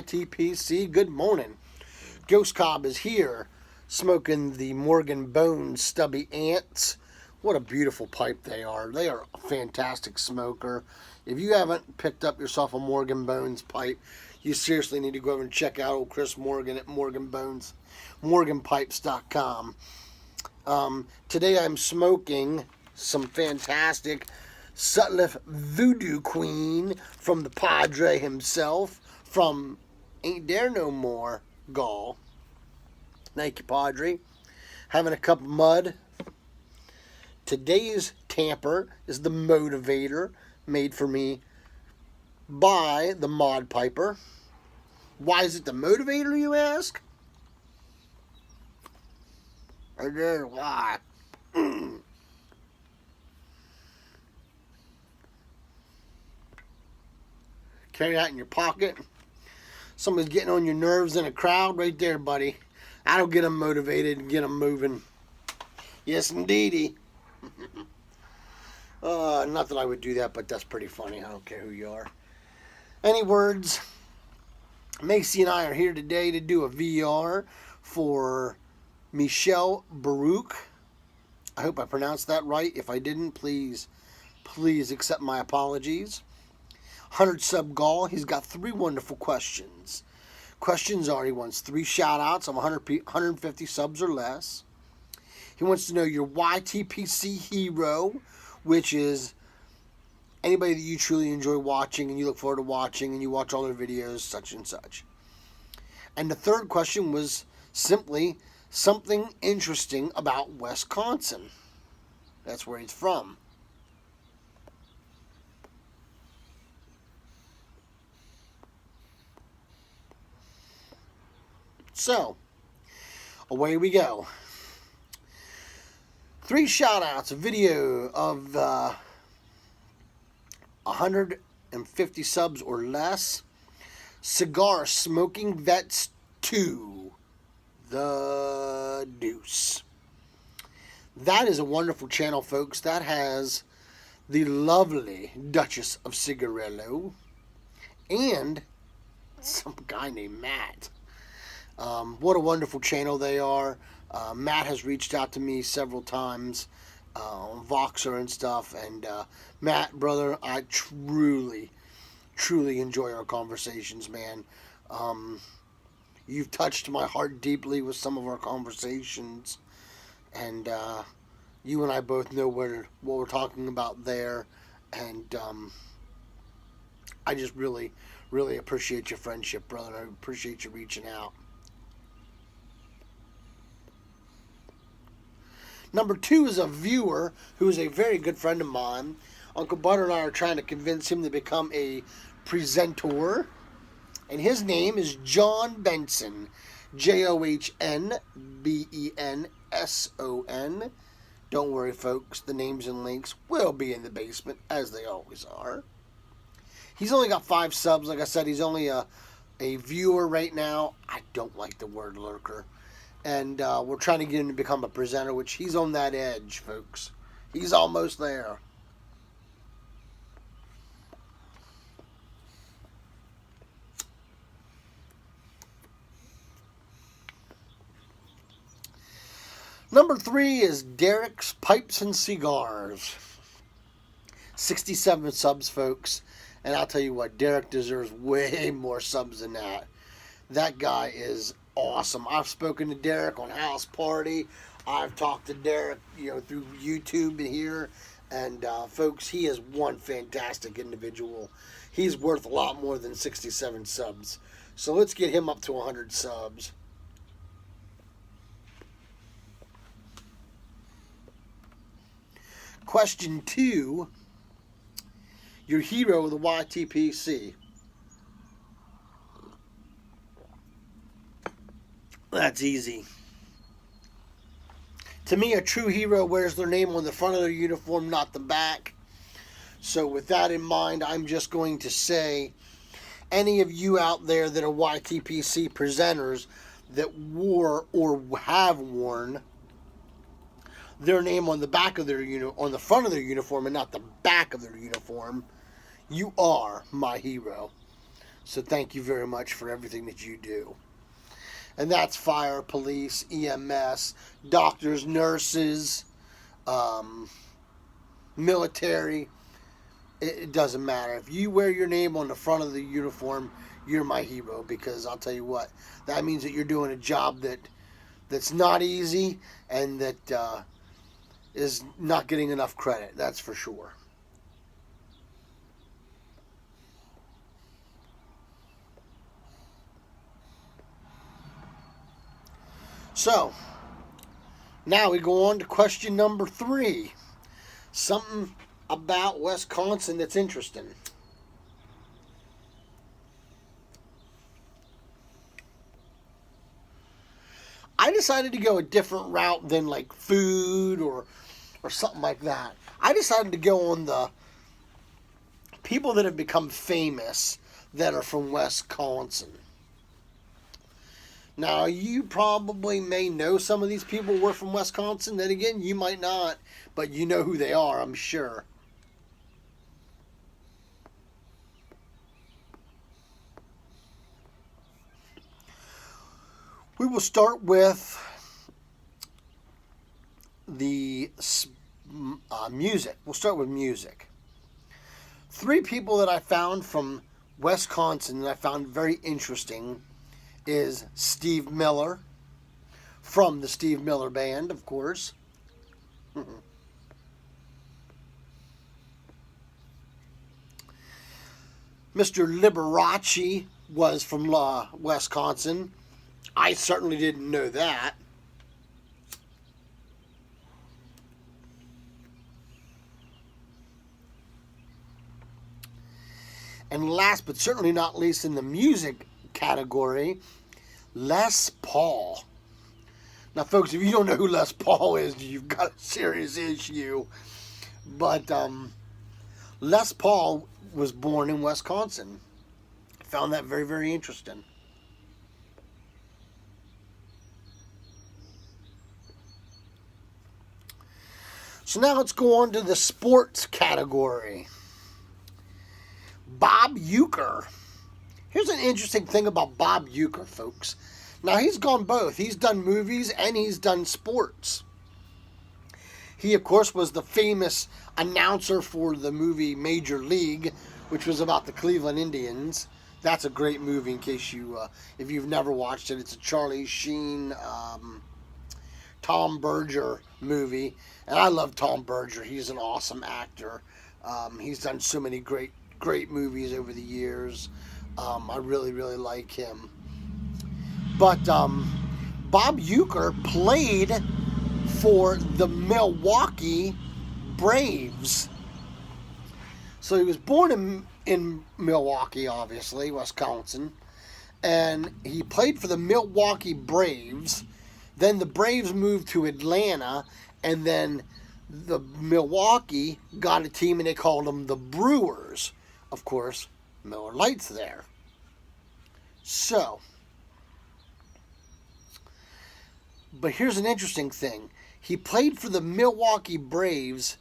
YTPC. Good morning. GhostCob is here, smoking the Morgan Bones Stubby Ants. What a beautiful pipe they are. They are a fantastic smoker. If you haven't picked up yourself a Morgan Bones pipe, you seriously need to go over and check out old Chris Morgan at Morgan Bones, morganpipes.com. Today I'm smoking some fantastic Sutliff Voodoo Queen from the Padre himself, from Ain't There No More GAW. Thank you, Padre. Having a cup of mud. Today's tamper is the Motivator, made for me by the Mod Piper. Why is it the Motivator, you ask? I know why. Carry that in your pocket. Somebody's getting on your nerves in a crowd, right there, buddy. That'll get them motivated and get them moving. Yes, indeedy. Not that I would do that, but that's pretty funny. I don't care who you are. Any words? Macy and I are here today to do a VR for Michel Baruch. I hope I pronounced that right. If I didn't, please accept my apologies. 100 Sub GAW. He's got 3 wonderful questions. Questions are, he wants 3 shout-outs of 150 subs or less. He wants to know your YTPC hero, which is anybody that you truly enjoy watching and you look forward to watching and you watch all their videos, such and such. And the third question was simply something interesting about Wisconsin. That's where he's from. So, away we go. 3 shout-outs, a video of 150 subs or less. Cigar Smoking Vets 2. The Deuce. That is a wonderful channel, folks. That has the lovely Duchess of Cigarillo and some guy named Matt. What a wonderful channel they are. Matt has reached out to me several times on Voxer and stuff. And Matt, brother, I truly enjoy our conversations, man. You've touched my heart deeply with some of our conversations. And you and I both know what we're talking about there. And I just really appreciate your friendship, brother. I appreciate you reaching out. Number 2 is a viewer who is a very good friend of mine. Uncle Butter and I are trying to convince him to become a presenter. And his name is John Benson. JOHNBENSON. Don't worry, folks. The names and links will be in the basement, as they always are. He's only got 5 subs. Like I said, he's only a viewer right now. I don't like the word lurker. And we're trying to get him to become a presenter, which he's on that edge, folks. He's almost there. Number 3 is Derek's Pipes and Cigars. 67 subs, folks. And I'll tell you what, Derek deserves way more subs than that. That guy is awesome. I've spoken to Derek on House Party. I've talked to Derek, through YouTube here. And folks, he is one fantastic individual. He's worth a lot more than 67 subs. So let's get him up to 100 subs. Question 2. Your hero of the YTPC. That's easy. To me, a true hero wears their name on the front of their uniform, not the back. So with that in mind, I'm just going to say, any of you out there that are YTPC presenters that wore or have worn their name on the back of their on the front of their uniform and not the back of their uniform, you are my hero. So thank you very much for everything that you do. And that's fire, police, EMS, doctors, nurses, military. It doesn't matter. If you wear your name on the front of the uniform, you're my hero, because I'll tell you what, that means that you're doing a job that's not easy and that is not getting enough credit. That's for sure. So, now we go on to question number 3. Something about Wisconsin that's interesting. I decided to go a different route than like food or something like that. I decided to go on the people that have become famous that are from Wisconsin. Now, you probably may know some of these people were from Wisconsin. Then again, you might not, but you know who they are, I'm sure. We will start with the music. We'll start with music. 3 people that I found from Wisconsin that I found very interesting is Steve Miller, from the Steve Miller Band, of course. Mr. Liberace was from Wisconsin. I certainly didn't know that. And last but certainly not least in the music category, Les Paul. Now, folks, if you don't know who Les Paul is, you've got a serious issue. But Les Paul was born in Wisconsin. I found that very, very interesting. So now let's go on to the sports category. Bob Uecker. Here's an interesting thing about Bob Uecker, folks. Now, he's gone both. He's done movies and he's done sports. He, of course, was the famous announcer for the movie Major League, which was about the Cleveland Indians. That's a great movie in case if you've never watched it. It's a Charlie Sheen, Tom Berger movie. And I love Tom Berger. He's an awesome actor. He's done so many great movies over the years. I really, really like him. But Bob Uecker played for the Milwaukee Braves. So he was born in Milwaukee, obviously, Wisconsin. And he played for the Milwaukee Braves. Then the Braves moved to Atlanta. And then the Milwaukee got a team and they called them the Brewers. Of course, Miller Lite's there. So, but here's an interesting thing. He played for the Milwaukee Braves,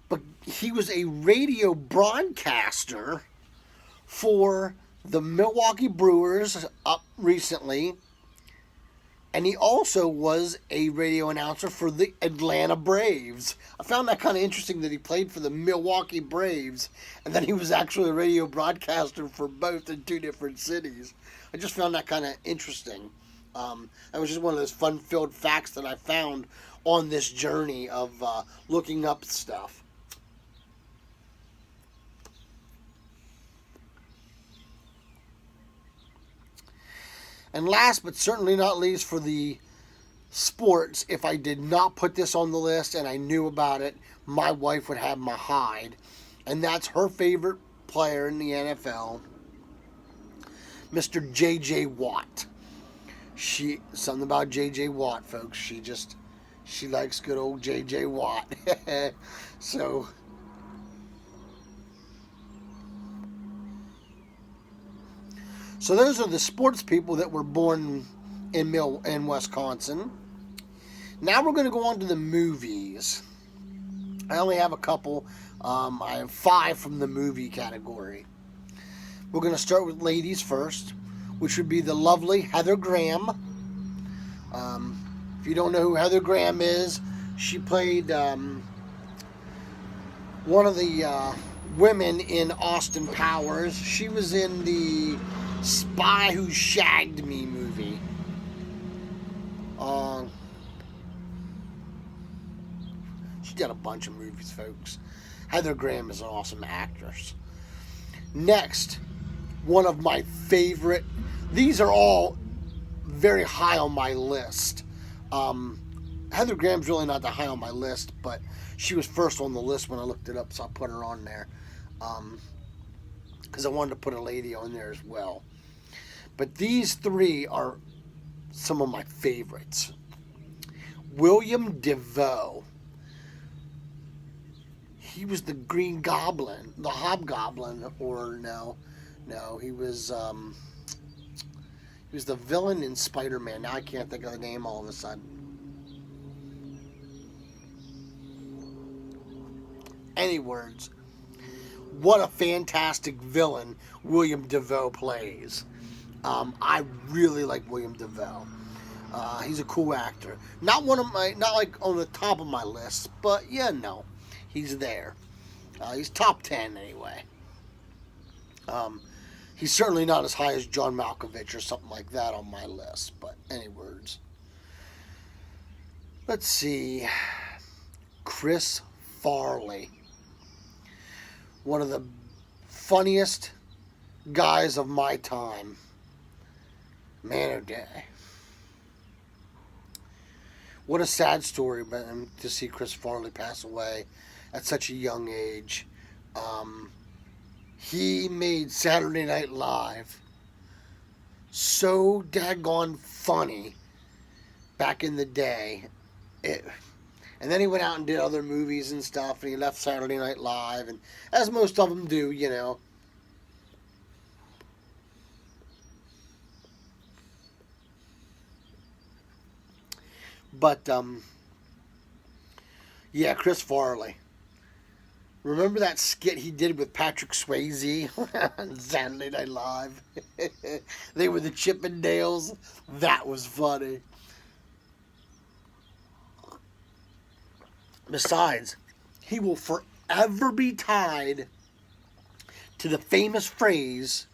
but he was a radio broadcaster for the Milwaukee Brewers up recently. And he also was a radio announcer for the Atlanta Braves. I found that kind of interesting that he played for the Milwaukee Braves, and then he was actually a radio broadcaster for both in 2 different cities. I just found that kind of interesting. That was just one of those fun-filled facts that I found on this journey of looking up stuff. And last but certainly not least for the sports, if I did not put this on the list and I knew about it, my wife would have my hide. And that's her favorite player in the NFL, Mr. J.J. Watt. Something about J.J. Watt, folks. She likes good old J.J. Watt. So, those are the sports people that were born in Wisconsin. Now we're going to go on to the movies. I only have a couple. I have 5 from the movie category. We're going to start with ladies first, which would be the lovely Heather Graham. If you don't know who Heather Graham is, she played one of the women in Austin Powers. She was in the Spy Who Shagged Me movie. She did a bunch of movies, folks. Heather Graham is an awesome actress. Next, one of my favorite. These are all very high on my list. Heather Graham's really not that high on my list, but she was first on the list when I looked it up, so I put her on there. Because I wanted to put a lady on there as well. But these three are some of my favorites. William DeVoe. He was the Green Goblin, the Hobgoblin, or no, he was the villain in Spider-Man. Now I can't think of the name all of a sudden. Any words? What a fantastic villain William DeVoe plays. I really like William DeVoe. He's a cool actor. Not like on the top of my list, but yeah, no. He's there. He's top 10 anyway. He's certainly not as high as John Malkovich or something like that on my list, but any words. Let's see. Chris Farley. One of the funniest guys of my time. Man, oh day. What a sad story to see Chris Farley pass away at such a young age. He made Saturday Night Live so daggone funny back in the day. And then he went out and did other movies and stuff, and he left Saturday Night Live, and as most of them do, you know. But, yeah, Chris Farley. Remember that skit he did with Patrick Swayze on Saturday Night Live? They were the Chippendales. That was funny. Besides, he will forever be tied to the famous phrase,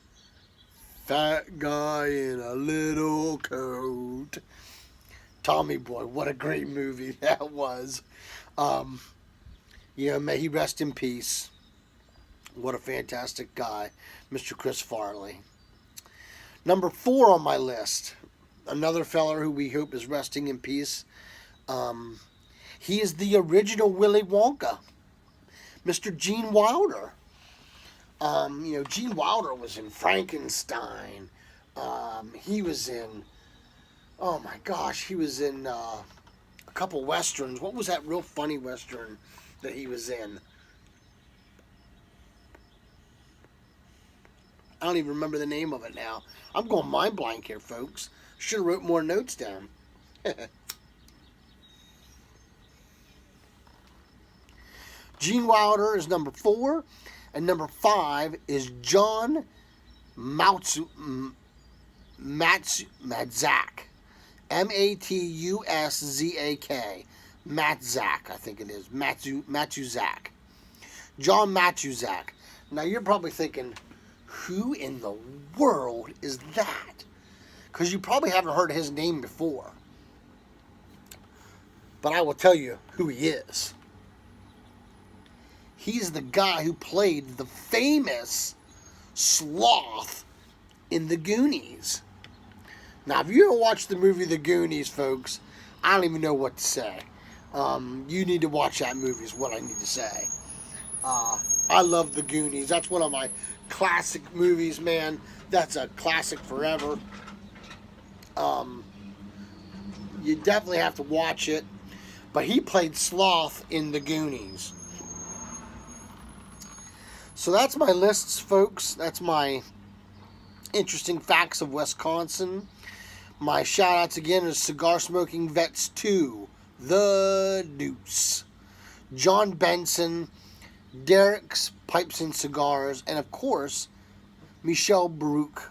"Fat guy in a little coat." Tommy Boy, what a great movie that was. May he rest in peace. What a fantastic guy, Mr. Chris Farley. Number 4 on my list, another feller who we hope is resting in peace. He is the original Willy Wonka, Mr. Gene Wilder. Gene Wilder was in Frankenstein. He was in, oh my gosh, he was in a couple westerns. What was that real funny western that he was in? I don't even remember the name of it now. I'm going mind blank here, folks. Should have wrote more notes down. Gene Wilder is number 4, and number 5 is John Matzak. Matzak. Matzak, I think it is. Matuzak. John Matuzak. Now you're probably thinking, who in the world is that? Because you probably haven't heard his name before. But I will tell you who he is. He's the guy who played the famous sloth in The Goonies. Now, if you don't watch the movie The Goonies, folks, I don't even know what to say. You need to watch that movie is what I need to say. I love The Goonies. That's one of my classic movies, man. That's a classic forever. You definitely have to watch it. But he played Sloth in The Goonies. So that's my lists, folks. That's my interesting facts of Wisconsin. My shout-outs again is Cigar Smoking Vets 2, The Deuce, John Benson, Derek's Pipes and Cigars, and of course, Michel Baruch.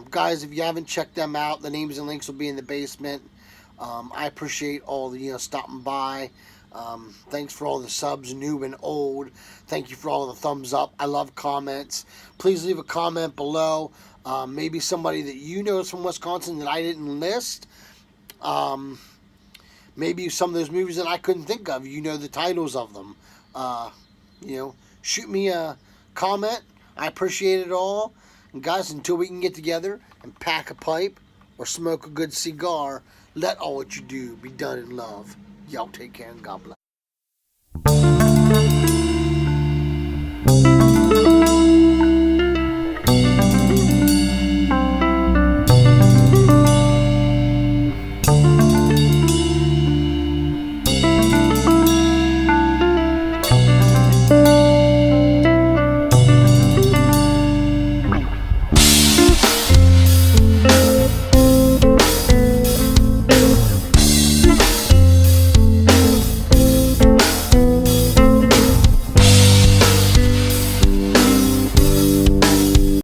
Guys, if you haven't checked them out, the names and links will be in the basement. I appreciate all the stopping by. Thanks for all the subs, new and old. Thank you for all the thumbs up. I love comments. Please leave a comment below. Maybe somebody that you know is from Wisconsin that I didn't list. Maybe some of those movies that I couldn't think of. You know the titles of them. Shoot me a comment. I appreciate it all. And guys, until we can get together and pack a pipe or smoke a good cigar, let all what you do be done in love. Y'all take care and God bless.